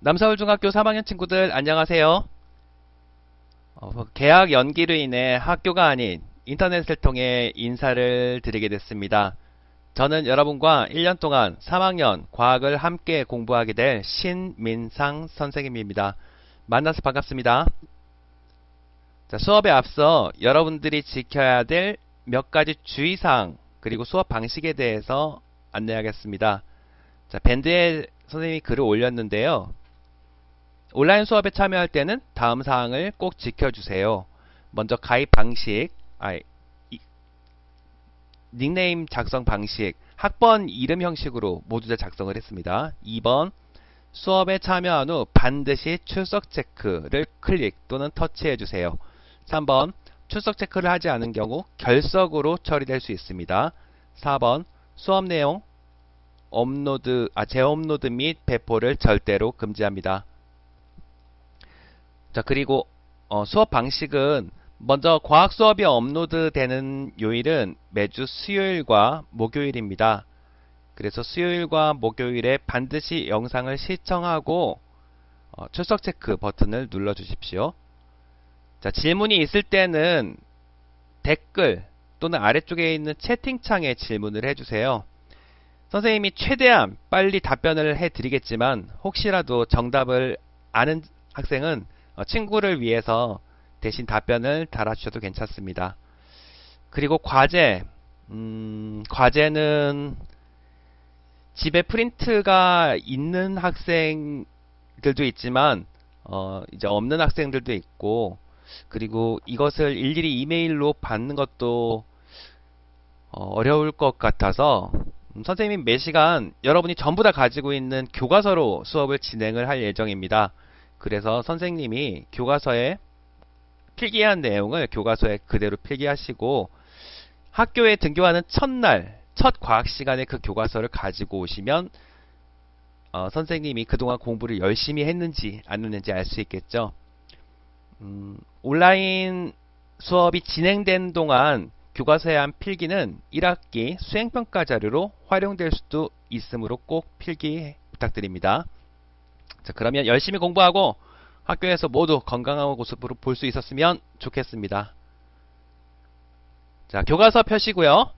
남서울중학교 3학년 친구들 안녕하세요. 개학 연기로 인해 학교가 아닌 인터넷을 통해 인사를 드리게 됐습니다. 저는 여러분과 1년 동안 3학년 과학을 함께 공부하게 될 신민상 선생님입니다. 만나서 반갑습니다. 자, 수업에 앞서 여러분들이 지켜야 될 몇 가지 주의사항 그리고 수업 방식에 대해서 안내하겠습니다. 자, 밴드에 선생님이 글을 올렸는데요. 온라인 수업에 참여할 때는 다음 사항을 꼭 지켜주세요. 먼저 가입 방식, 닉네임 작성 방식, 학번 이름 형식으로 모두 다 작성을 했습니다. 2번, 수업에 참여한 후 반드시 출석 체크를 클릭 또는 터치해주세요. 3번, 출석 체크를 하지 않은 경우 결석으로 처리될 수 있습니다. 4번, 수업 내용 재업로드 및 배포를 절대로 금지합니다. 자, 그리고 수업 방식은 먼저 과학 수업이 업로드 되는 요일은 매주 수요일과 목요일입니다. 그래서 수요일과 목요일에 반드시 영상을 시청하고 출석 체크 버튼을 눌러 주십시오. 자, 질문이 있을 때는 댓글 또는 아래쪽에 있는 채팅창에 질문을 해주세요. 선생님이 최대한 빨리 답변을 해드리겠지만 혹시라도 정답을 아는 학생은 친구를 위해서 대신 답변을 달아주셔도 괜찮습니다. 그리고 과제는 집에 프린트가 있는 학생들도 있지만 이제 없는 학생들도 있고, 그리고 이것을 일일이 이메일로 받는 것도 어려울 것 같아서 선생님이 매 시간 여러분이 전부 다 가지고 있는 교과서로 수업을 진행을 할 예정입니다. 그래서 선생님이 교과서에 필기한 내용을 교과서에 그대로 필기하시고, 학교에 등교하는 첫날 첫 과학 시간에 그 교과서를 가지고 오시면 선생님이 그동안 공부를 열심히 했는지 안 했는지 알 수 있겠죠. 온라인 수업이 진행된 동안 교과서에 한 필기는 1학기 수행평가 자료로 활용될 수도 있으므로 꼭 필기 부탁드립니다. 자, 그러면 열심히 공부하고 학교에서 모두 건강한 모습으로 볼 수 있었으면 좋겠습니다. 자, 교과서 펴시고요.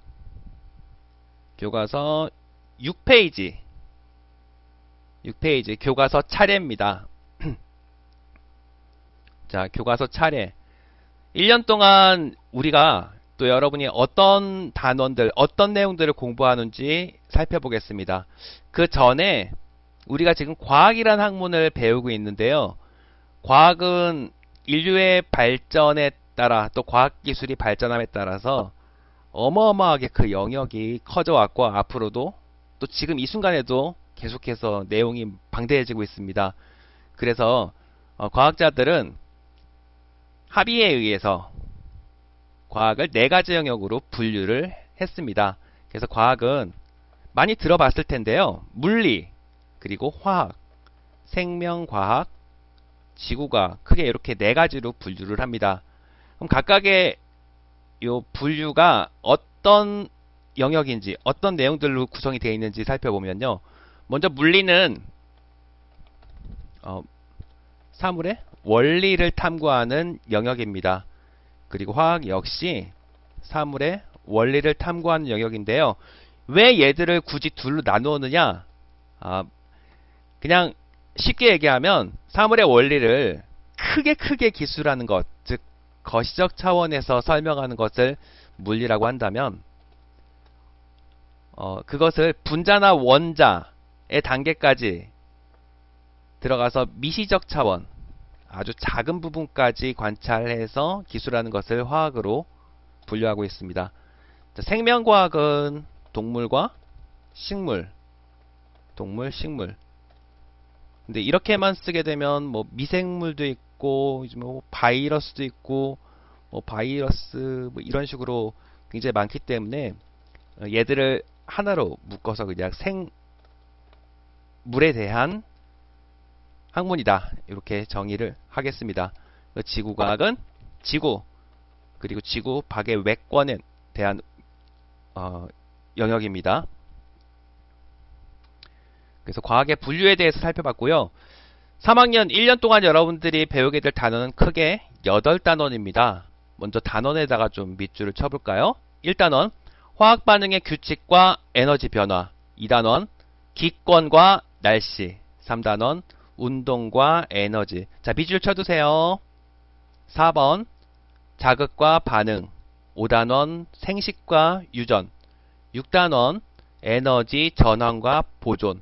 교과서 6페이지 교과서 차례입니다. 자, 교과서 차례. 1년 동안 우리가 또 여러분이 어떤 단원들, 어떤 내용들을 공부하는지 살펴보겠습니다. 그 전에 우리가 지금 과학이라는 학문을 배우고 있는데요. 과학은 인류의 발전에 따라 또 과학기술이 발전함에 따라서 어마어마하게 그 영역이 커져왔고, 앞으로도 또 지금 이 순간에도 계속해서 내용이 방대해지고 있습니다. 그래서 과학자들은 합의에 의해서 과학을 4가지 영역으로 분류를 했습니다. 그래서 과학은 많이 들어봤을 텐데요. 물리, 그리고 화학, 생명과학, 지구과학, 크게 이렇게 4가지로 분류를 합니다. 그럼 각각의 요 분류가 어떤 영역인지, 어떤 내용들로 구성이 되어 있는지 살펴보면요. 먼저 물리는 사물의 원리를 탐구하는 영역입니다. 그리고 화학 역시 사물의 원리를 탐구하는 영역인데요. 왜 얘들을 굳이 둘로 나누느냐? 그냥 쉽게 얘기하면 사물의 원리를 크게 기술하는 것, 즉 거시적 차원에서 설명하는 것을 물리라고 한다면, 그것을 분자나 원자의 단계까지 들어가서 미시적 차원, 아주 작은 부분까지 관찰해서 기술하는 것을 화학으로 분류하고 있습니다. 자, 생명과학은 동물과 식물, 근데 이렇게만 쓰게 되면 뭐 미생물도 있고 뭐 바이러스도 있고 뭐 바이러스 뭐 이런 식으로 굉장히 많기 때문에 얘들을 하나로 묶어서 그냥 생물에 대한 학문이다, 이렇게 정의를 하겠습니다. 지구과학은 지구, 그리고 지구 밖의 외권에 대한 영역입니다. 그래서 과학의 분류에 대해서 살펴봤고요. 3학년 1년 동안 여러분들이 배우게 될 단어는 크게 8단원입니다. 먼저 단원에다가 좀 밑줄을 쳐볼까요? 1단원, 화학 반응의 규칙과 에너지 변화. 2단원, 기권과 날씨. 3단원, 운동과 에너지. 자, 밑줄 쳐두세요. 4번, 자극과 반응. 5단원, 생식과 유전. 6단원, 에너지 전환과 보존.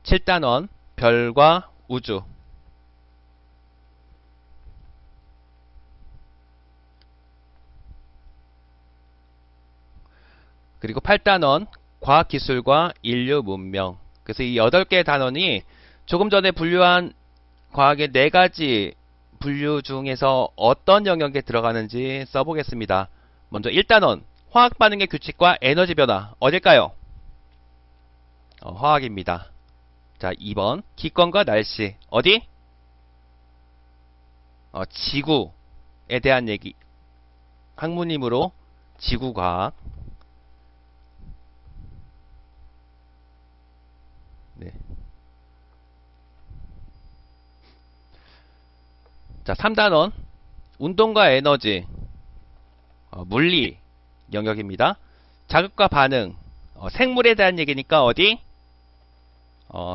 7단원, 별과 우주. 그리고 8단원, 과학기술과 인류 문명. 그래서 이 8개의 단원이 조금 전에 분류한 과학의 4가지 분류 중에서 어떤 영역에 들어가는지 써보겠습니다. 먼저 1단원, 화학 반응의 규칙과 에너지 변화. 어딜까요? 화학입니다. 자, 2번, 기권과 날씨. 어디? 지구에 대한 얘기. 학문이므로 지구과학. 네. 자, 3단원, 운동과 에너지. 물리 영역입니다. 자극과 반응. 생물에 대한 얘기니까 어디?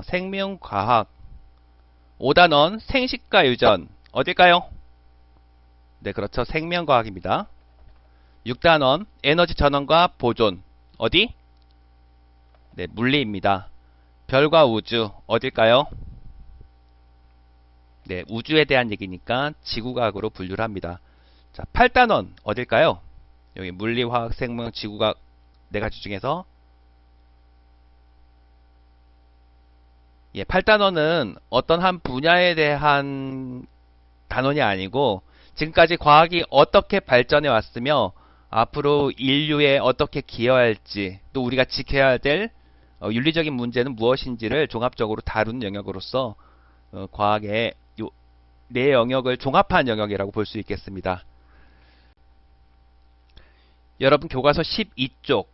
생명과학. 5단원, 생식과 유전. 어딜까요? 네, 그렇죠. 생명과학입니다. 6단원, 에너지 전원과 보존. 어디? 네, 물리입니다. 별과 우주. 어딜까요? 네, 우주에 대한 얘기니까 지구과학으로 분류를 합니다. 자, 8단원. 어딜까요? 여기 물리, 화학, 생명, 지구과학 4가지 중에서 8단원은 어떤 한 분야에 대한 단원이 아니고 지금까지 과학이 어떻게 발전해 왔으며 앞으로 인류에 어떻게 기여할지 또 우리가 지켜야 될 윤리적인 문제는 무엇인지를 종합적으로 다룬 영역으로서 과학의 네 영역을 종합한 영역이라고 볼 수 있겠습니다. 여러분 교과서 12쪽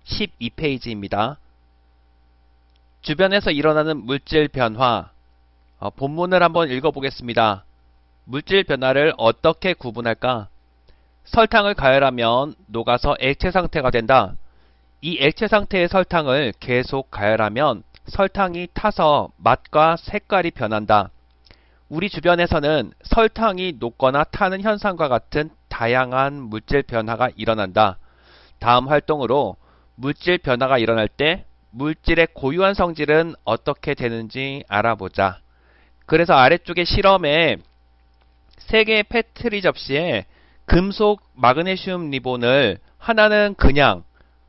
12페이지입니다. 주변에서 일어나는 물질 변화. 본문을 한번 읽어보겠습니다. 물질 변화를 어떻게 구분할까? 설탕을 가열하면 녹아서 액체 상태가 된다. 이 액체 상태의 설탕을 계속 가열하면 설탕이 타서 맛과 색깔이 변한다. 우리 주변에서는 설탕이 녹거나 타는 현상과 같은 다양한 물질 변화가 일어난다. 다음 활동으로 물질 변화가 일어날 때 물질의 고유한 성질은 어떻게 되는지 알아보자. 그래서 아래쪽에 실험에 3개의 페트리 접시에 금속 마그네슘 리본을 하나는 그냥,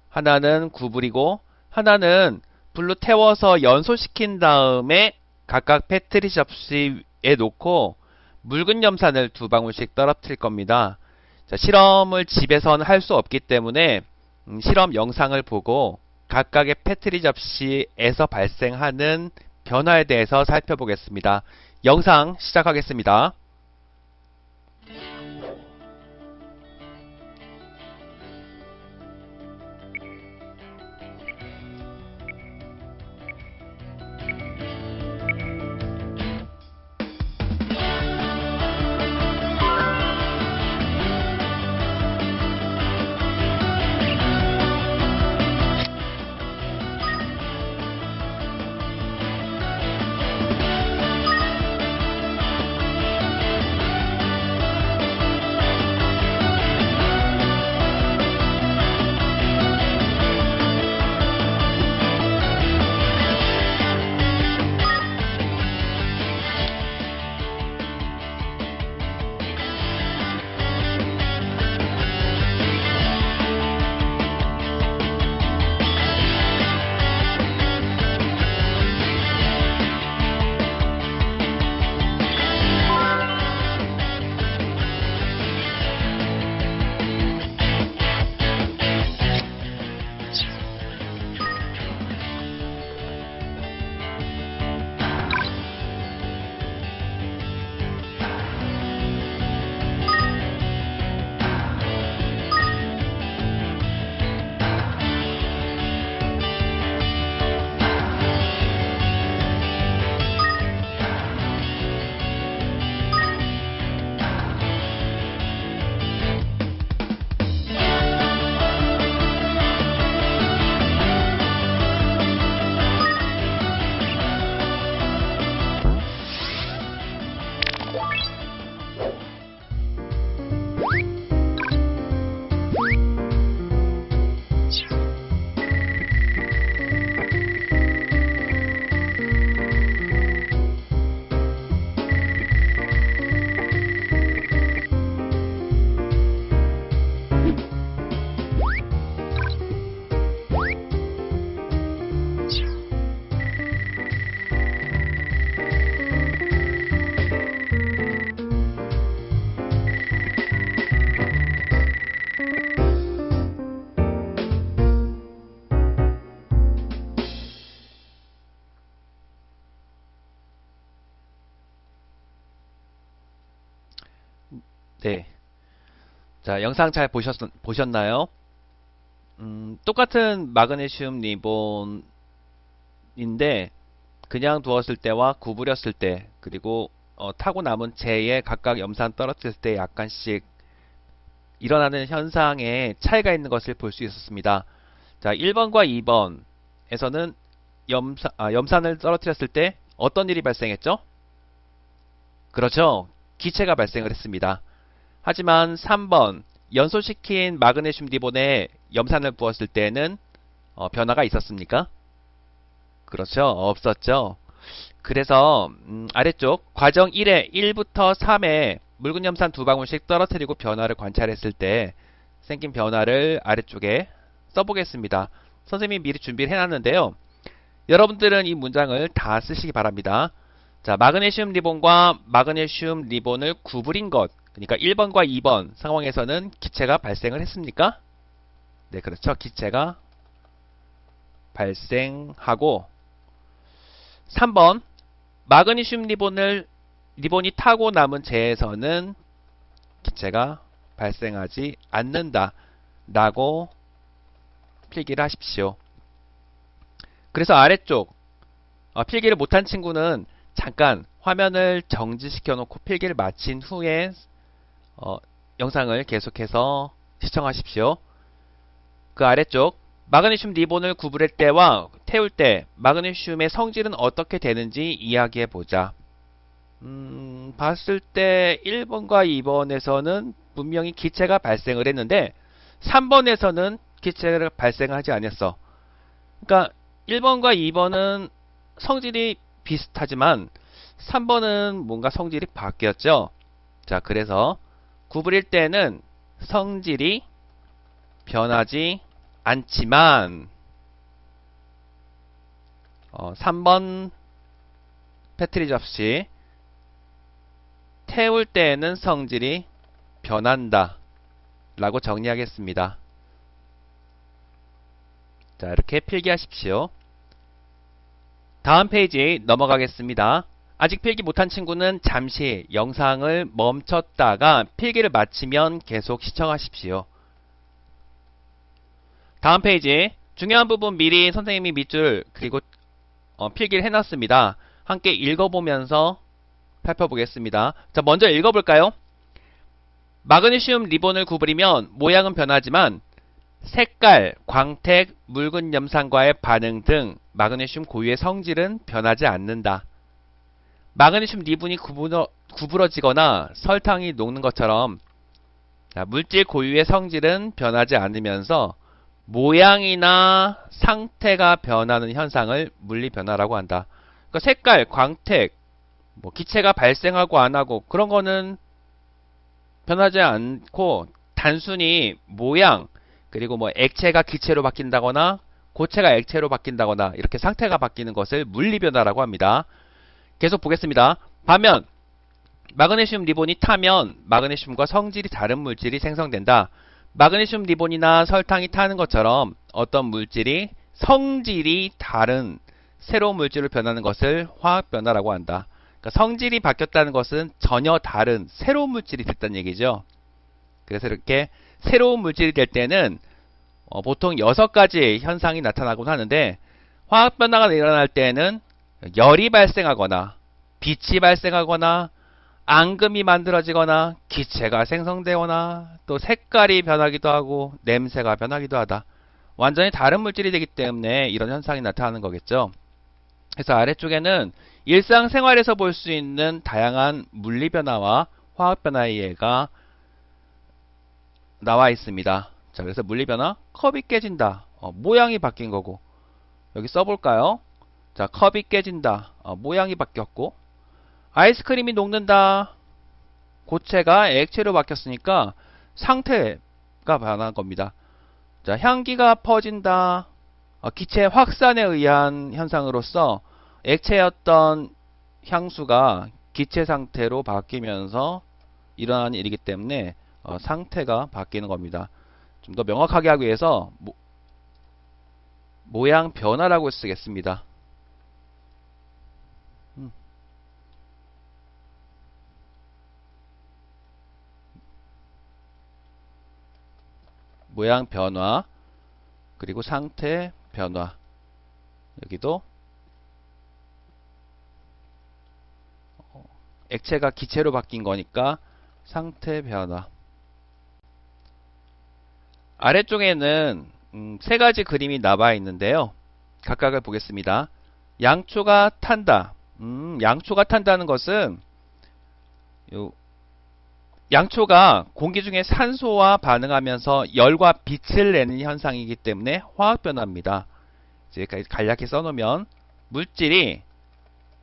하나는 구부리고 하나는 불로 태워서 연소시킨 다음에 각각 페트리 접시에 놓고 묽은 염산을 2방울씩 떨어뜨릴 겁니다. 자, 실험을 집에서는 할 수 없기 때문에 실험 영상을 보고 각각의 페트리 접시에서 발생하는 변화에 대해서 살펴보겠습니다. 영상 시작하겠습니다. 네. 자, 영상 잘 보셨나요? 똑같은 마그네슘 리본인데, 그냥 두었을 때와 구부렸을 때, 그리고 타고 남은 재에 각각 염산 떨어뜨렸을 때 약간씩 일어나는 현상에 차이가 있는 것을 볼 수 있었습니다. 자, 1번과 2번에서는 염산을 떨어뜨렸을 때 어떤 일이 발생했죠? 그렇죠. 기체가 발생을 했습니다. 하지만 3번 연소시킨 마그네슘 리본에 염산을 부었을 때는 변화가 있었습니까? 그렇죠. 없었죠. 그래서 아래쪽 과정 1에 1부터 3에 묽은 염산 2방울씩 떨어뜨리고 변화를 관찰했을 때 생긴 변화를 아래쪽에 써보겠습니다. 선생님이 미리 준비를 해놨는데요. 여러분들은 이 문장을 다 쓰시기 바랍니다. 자, 마그네슘 리본과 마그네슘 리본을 구부린 것, 그러니까 1번과 2번 상황에서는 기체가 발생을 했습니까? 네, 그렇죠. 기체가 발생하고 3번 마그네슘 리본이 타고 남은 재에서는 기체가 발생하지 않는다 라고 필기를 하십시오. 그래서 아래쪽 필기를 못한 친구는 잠깐 화면을 정지시켜 놓고 필기를 마친 후에 영상을 계속해서 시청하십시오. 그 아래쪽 마그네슘 리본을 구부릴 때와 태울 때 마그네슘의 성질은 어떻게 되는지 이야기해 보자. 봤을 때 1번과 2번에서는 분명히 기체가 발생을 했는데 3번에서는 기체가 발생하지 않았어. 그러니까 1번과 2번은 성질이 비슷하지만 3번은 뭔가 성질이 바뀌었죠. 자, 그래서 구부릴 때는 성질이 변하지 않지만 3번 패트리 접시 태울 때에는 성질이 변한다 라고 정리하겠습니다. 자, 이렇게 필기하십시오. 다음 페이지 넘어가겠습니다. 아직 필기 못한 친구는 잠시 영상을 멈췄다가 필기를 마치면 계속 시청하십시오. 다음 페이지 중요한 부분 미리 선생님이 밑줄 그리고 필기를 해놨습니다. 함께 읽어보면서 살펴보겠습니다. 자, 먼저 읽어볼까요? 마그네슘 리본을 구부리면 모양은 변하지만 색깔, 광택, 묽은 염산과의 반응 등 마그네슘 고유의 성질은 변하지 않는다. 마그네슘 리본이 구부러지거나 설탕이 녹는 것처럼 물질 고유의 성질은 변하지 않으면서 모양이나 상태가 변하는 현상을 물리변화라고 한다. 그러니까 색깔, 광택, 기체가 발생하고 안하고 그런 거는 변하지 않고 단순히 모양 그리고 액체가 기체로 바뀐다거나 고체가 액체로 바뀐다거나 이렇게 상태가 바뀌는 것을 물리변화라고 합니다. 계속 보겠습니다. 반면 마그네슘 리본이 타면 마그네슘과 성질이 다른 물질이 생성된다. 마그네슘 리본이나 설탕이 타는 것처럼 어떤 물질이 성질이 다른 새로운 물질로 변하는 것을 화학변화라고 한다. 그러니까 성질이 바뀌었다는 것은 전혀 다른 새로운 물질이 됐다는 얘기죠. 그래서 이렇게 새로운 물질이 될 때는 보통 6가지 현상이 나타나곤 하는데 화학변화가 일어날 때는 열이 발생하거나 빛이 발생하거나 앙금이 만들어지거나 기체가 생성되거나 또 색깔이 변하기도 하고 냄새가 변하기도 하다. 완전히 다른 물질이 되기 때문에 이런 현상이 나타나는 거겠죠. 그래서 아래쪽에는 일상생활에서 볼 수 있는 다양한 물리변화와 화학변화의 예가 나와 있습니다. 자, 그래서 물리변화, 컵이 깨진다. 모양이 바뀐 거고. 여기 써볼까요? 자, 컵이 깨진다. 모양이 바뀌었고. 아이스크림이 녹는다. 고체가 액체로 바뀌었으니까 상태가 변한 겁니다. 자, 향기가 퍼진다. 기체 확산에 의한 현상으로서 액체였던 향수가 기체 상태로 바뀌면서 일어나는 일이기 때문에 상태가 바뀌는 겁니다. 좀 더 명확하게 하기 위해서 모양 변화라고 쓰겠습니다. 모양 변화, 그리고 상태 변화. 여기도 액체가 기체로 바뀐 거니까 상태 변화. 아래쪽에는 세 가지 그림이 나와 있는데요. 각각을 보겠습니다. 양초가 탄다. 양초가 탄다는 것은 양초가 공기 중에 산소와 반응하면서 열과 빛을 내는 현상이기 때문에 화학변화입니다. 이제 간략히 써놓으면 물질이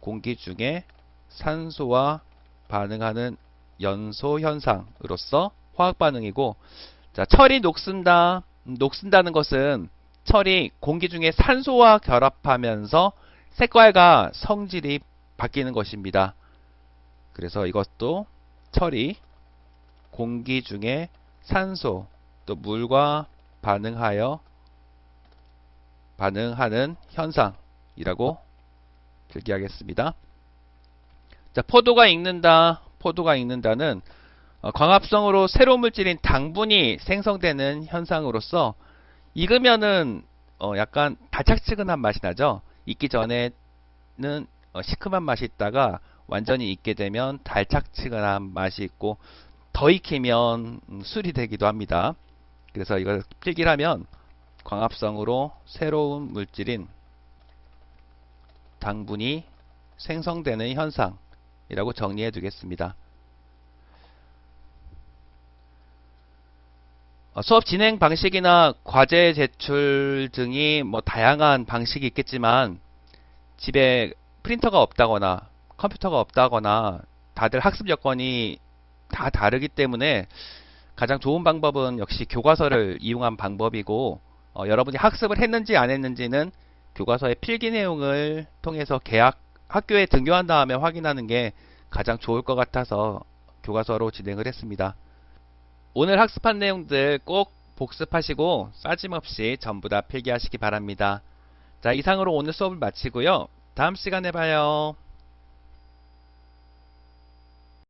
공기 중에 산소와 반응하는 연소 현상으로서 화학반응이고, 자, 철이 녹슨다. 녹슨다는 것은 철이 공기 중에 산소와 결합하면서 색깔과 성질이 바뀌는 것입니다. 그래서 이것도 철이 공기 중에 산소 또 물과 반응하는 현상이라고 필기하겠습니다. 자, 포도가 익는다. 포도가 익는다는 광합성으로 새로운 물질인 당분이 생성되는 현상으로서, 익으면은 약간 달짝지근한 맛이 나죠. 익기 전에는 시큼한 맛이 있다가 완전히 익게 되면 달짝지근한 맛이 있고, 더 익히면 술이 되기도 합니다. 그래서 이걸 필기를 하면 광합성으로 새로운 물질인 당분이 생성되는 현상이라고 정리해 두겠습니다. 수업 진행 방식이나 과제 제출 등이 다양한 방식이 있겠지만, 집에 프린터가 없다거나 컴퓨터가 없다거나 다들 학습 여건이 다 다르기 때문에 가장 좋은 방법은 역시 교과서를 이용한 방법이고, 여러분이 학습을 했는지 안 했는지는 교과서의 필기 내용을 통해서 학교에 등교한 다음에 확인하는 게 가장 좋을 것 같아서 교과서로 진행을 했습니다. 오늘 학습한 내용들 꼭 복습하시고 빠짐없이 전부 다 필기하시기 바랍니다. 자, 이상으로 오늘 수업을 마치고요. 다음 시간에 봐요.